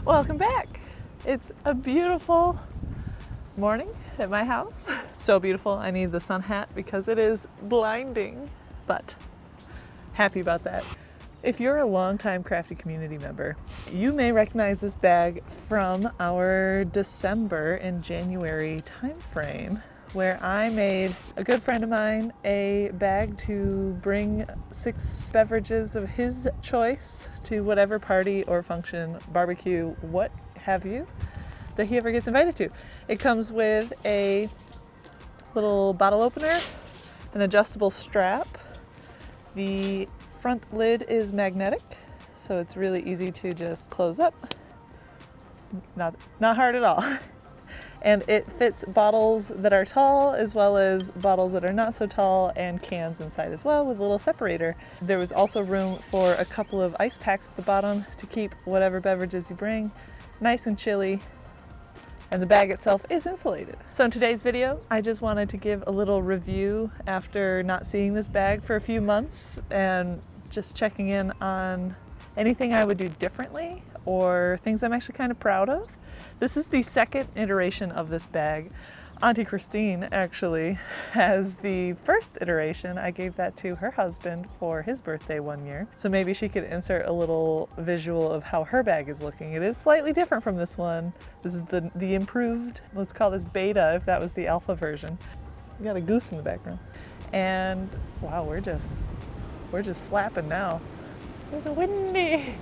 Welcome back. It's a beautiful morning at my house. So beautiful. I need the sun hat because it is blinding, but happy about that. If you're a longtime Crafty community member, you may recognize this bag from our December and January time frame, where I made a good friend of mine a bag to bring 6 beverages of his choice to whatever party or function, barbecue, what have you, that he ever gets invited to. It comes with a little bottle opener, an adjustable strap. The front lid is magnetic, so it's really easy to just close up. Not hard at all. And it fits bottles that are tall as well as bottles that are not so tall, and cans inside as well with a little separator. There was also room for a couple of ice packs at the bottom to keep whatever beverages you bring nice and chilly, and the bag itself is insulated. So in today's video, I just wanted to give a little review after not seeing this bag for a few months and just checking in on anything I would do differently or things I'm actually kind of proud of. This is the second iteration of this bag. Auntie Christine actually has the first iteration. I gave that to her husband for his birthday one year. So maybe she could insert a little visual of how her bag is looking. It is slightly different from this one. This is the improved, let's call this beta if that was the alpha version. We got a goose in the background. And wow, we're just flapping now. It's windy.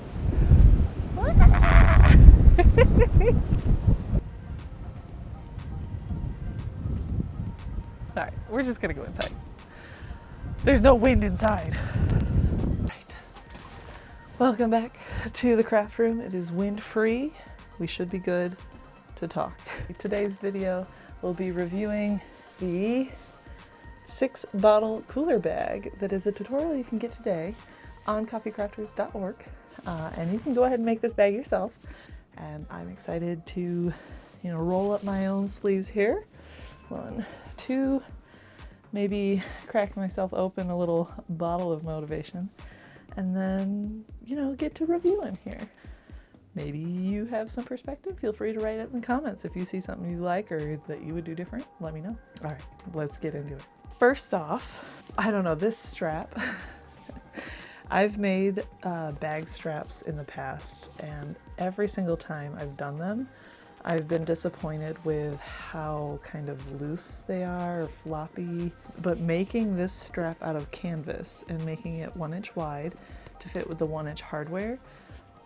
All right, we're just gonna go inside. There's no wind inside. Right. Welcome back to the craft room. It is wind free. We should be good to talk. Today's video will be reviewing the 6-bottle cooler bag that is a tutorial you can get today on CoffeeCrafters.org. And you can go ahead and make this bag yourself. And I'm excited to, roll up my own sleeves here. 1, 2, maybe crack myself open a little bottle of motivation, and then, get to reviewing here. Maybe you have some perspective. Feel free to write it in the comments. If you see something you like or that you would do different, let me know. All right, let's get into it. First off, I don't know, this strap. I've made bag straps in the past, and every single time I've done them, I've been disappointed with how kind of loose they are or floppy. But making this strap out of canvas and making it 1 inch wide to fit with the 1 inch hardware,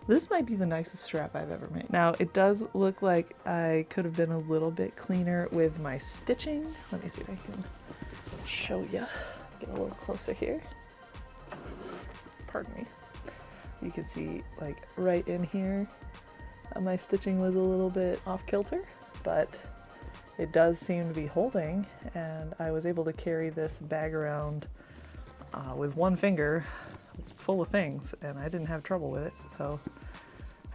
this might be the nicest strap I've ever made. Now, it does look like I could have been a little bit cleaner with my stitching. Let me see if I can show you. Get a little closer here. Pardon me. You can see like right in here, my stitching was a little bit off kilter, but it does seem to be holding, and I was able to carry this bag around with 1 finger full of things, and I didn't have trouble with it. So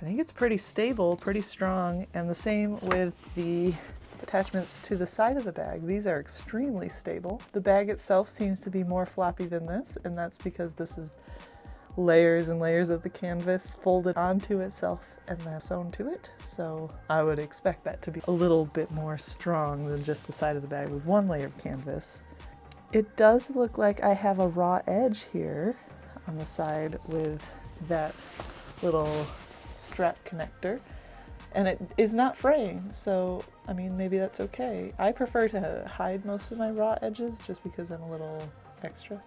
I think it's pretty stable, pretty strong, and the same with the attachments to the side of the bag. These are extremely stable. The bag itself seems to be more floppy than this, and that's because this is layers and layers of the canvas folded onto itself and then sewn to it. So I would expect that to be a little bit more strong than just the side of the bag with 1 layer of canvas. It does look like I have a raw edge here on the side with that little strap connector, and it is not fraying, so I mean, maybe that's okay. I prefer to hide most of my raw edges just because I'm a little extra.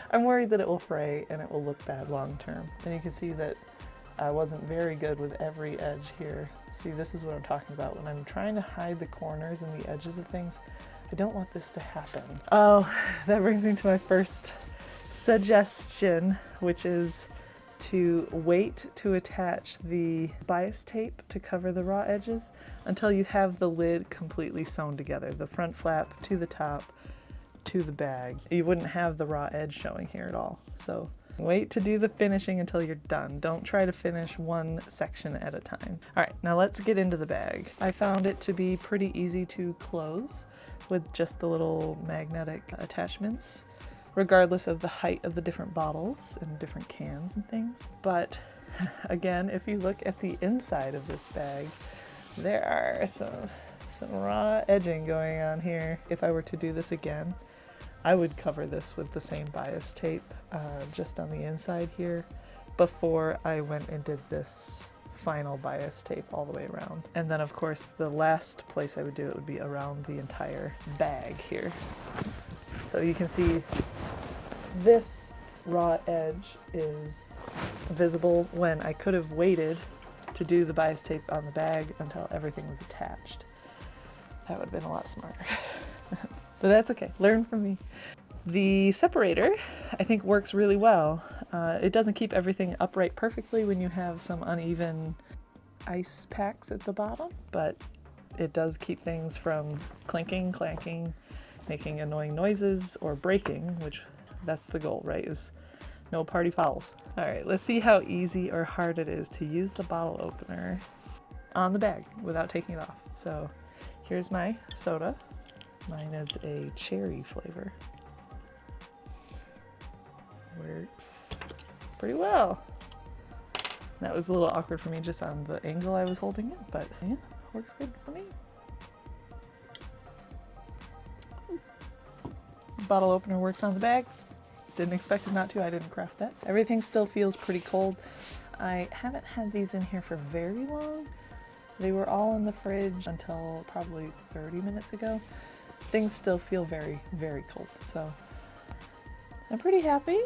I'm worried that it will fray and it will look bad long term. And you can see that I wasn't very good with every edge here. See, this is what I'm talking about. When I'm trying to hide the corners and the edges of things, I don't want this to happen. Oh, that brings me to my first suggestion, which is to wait to attach the bias tape to cover the raw edges until you have the lid completely sewn together, the front flap to the top to the bag. You wouldn't have the raw edge showing here at all. So wait to do the finishing until you're done. Don't try to finish 1 section at a time. All right, now let's get into the bag. I found it to be pretty easy to close with just the little magnetic attachments, regardless of the height of the different bottles and different cans and things. But Again, if you look at the inside of this bag, there are some raw edging going on here. If I were to do this again, I would cover this with the same bias tape just on the inside here before I went and did this final bias tape all the way around. And then of course the last place I would do it would be around the entire bag here. So you can see this raw edge is visible when I could have waited to do the bias tape on the bag until everything was attached. That would have been a lot smarter. But that's okay, learn from me. The separator, I think, works really well. It doesn't keep everything upright perfectly when you have some uneven ice packs at the bottom, but it does keep things from clinking, clanking, making annoying noises, or breaking, which that's the goal, right? Is no party fouls. All right, let's see how easy or hard it is to use the bottle opener on the bag without taking it off. So here's my soda. Mine is a cherry flavor. Works pretty well. That was a little awkward for me just on the angle I was holding it, but yeah, works good for me. Bottle opener works on the bag. Didn't expect it not to, I didn't craft that. Everything still feels pretty cold. I haven't had these in here for very long. They were all in the fridge until probably 30 minutes ago. Things still feel very, very cold, so I'm pretty happy.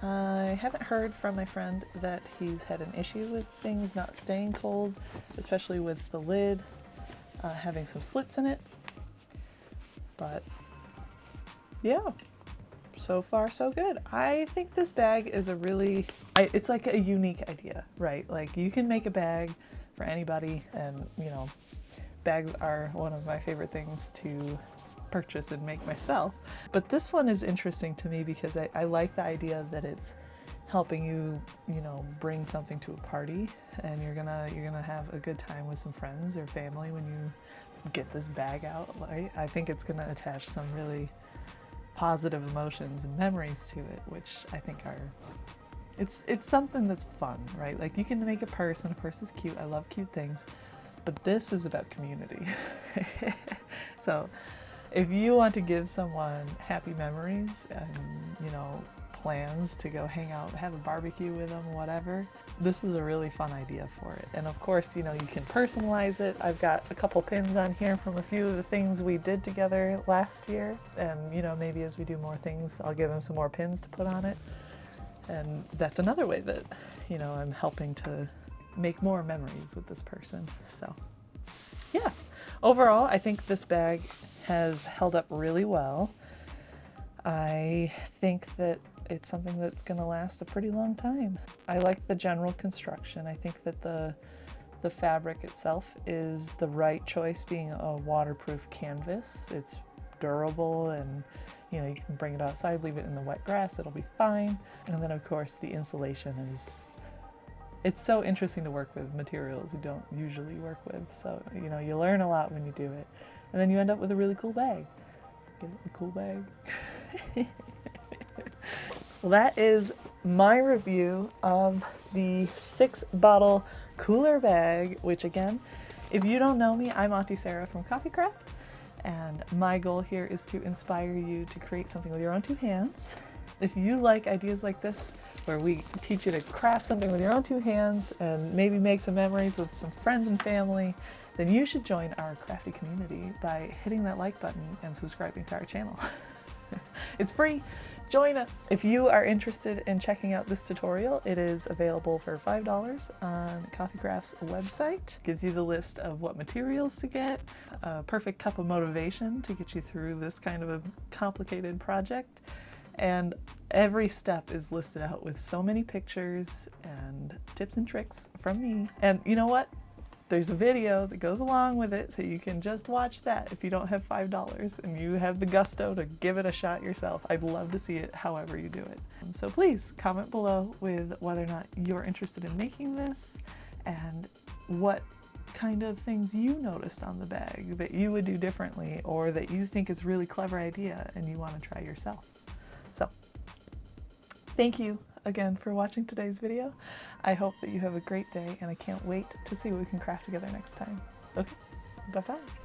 I haven't heard from my friend that he's had an issue with things not staying cold, especially with the lid having some slits in it. But yeah, so far so good. I think this bag is a really, it's like a unique idea, right? Like you can make a bag for anybody, and you know, bags are one of my favorite things to purchase and make myself. But this one is interesting to me because I like the idea that it's helping you, you know, bring something to a party, and you're gonna have a good time with some friends or family when you get this bag out, right? I think it's gonna attach some really positive emotions and memories to it, which I think are, it's something that's fun, right? Like you can make a purse, and a purse is cute. I love cute things. But this is about community. So if you want to give someone happy memories and, you know, plans to go hang out, have a barbecue with them, whatever, this is a really fun idea for it. And of course, you know, you can personalize it. I've got a couple pins on here from a few of the things we did together last year. And, you know, maybe as we do more things, I'll give them some more pins to put on it. And that's another way that, you know, I'm helping to make more memories with this person. So yeah, overall I think this bag has held up really well. I think that it's something that's going to last a pretty long time. I like the general construction. I think that the fabric itself is the right choice, being a waterproof canvas. It's durable, and you know, you can bring it outside, leave it in the wet grass, it'll be fine. And then of course the insulation is, it's so interesting to work with materials you don't usually work with. So, you know, you learn a lot when you do it. And then you end up with a really cool bag. Get it? A cool bag. Well, that is my review of the 6-bottle cooler bag, which again, if you don't know me, I'm Auntie Sarah from CoffeeCraft. And my goal here is to inspire you to create something with your own 2 hands. If you like ideas like this, where we teach you to craft something with your own 2 hands and maybe make some memories with some friends and family, then you should join our crafty community by hitting that like button and subscribing to our channel. It's free. Join us. If you are interested in checking out this tutorial, it is available for $5 on CoffeeCraft's website. Gives you the list of what materials to get, a perfect cup of motivation to get you through this kind of a complicated project. And every step is listed out with so many pictures and tips and tricks from me. And you know what? There's a video that goes along with it, so you can just watch that if you don't have $5 and you have the gusto to give it a shot yourself. I'd love to see it however you do it. So please comment below with whether or not you're interested in making this and what kind of things you noticed on the bag that you would do differently, or that you think is a really clever idea and you want to try yourself. So thank you again for watching today's video. I hope that you have a great day, and I can't wait to see what we can craft together next time. Okay, bye-bye.